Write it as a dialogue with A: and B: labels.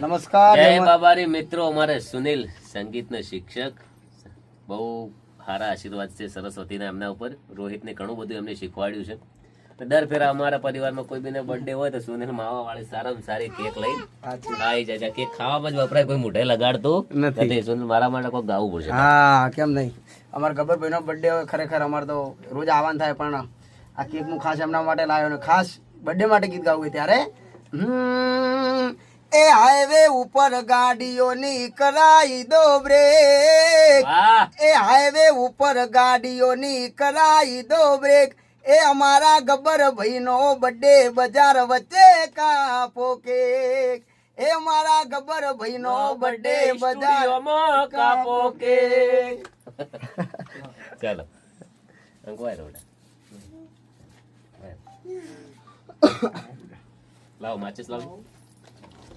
A: નમસ્કાર
B: જય બાબારી મિત્રો, અમારે સુનિલ સંગીતના શિક્ષક બહુ સારા આશીર્વાદ છે સરસ્વતીના એમના ઉપર. રોહિતને ઘણું બધું એમને શીખવાડ્યું છે. દર ફેરા અમારા પરિવારમાં કોઈ બીને બર્થડે હોય તો સુનિલ માવા વાળી સારામાં સારી કેક લઈ આવી જાય. કેક ખાવામાં જ વપરાય, કોઈ મોઢે લગાડતું નથી. સુનિલ મારા માટે કોઈ ગાવું પડશે.
A: હા, કેમ નહીં. અમારા ગબ્બરભાઈ નો બર્થડે હોય, ખરેખર અમારે તો રોજ આવવાનું થાય, પણ આ કેક હું ખાસ એમના માટે લાવ્યો ને ખાસ બર્થડે માટે ગીત ગાવું ત્યારે એ હાઈવે ઉપર ગાડીઓની કરાઈ દો બ્રેક, એ હાઈવે ઉપર ગાડીઓની કરાઈ દો બ્રેક, એ અમારા ગબ્બર ભાઈ નો બર્થડે બજાર વચ્ચે કાપો કેક, એ અમારા ગબ્બર ભાઈ નો બર્થડે બજાર
B: કાપો કેક. ચાલો અંકવાય રોડા લાવો, માચીસ લાવો.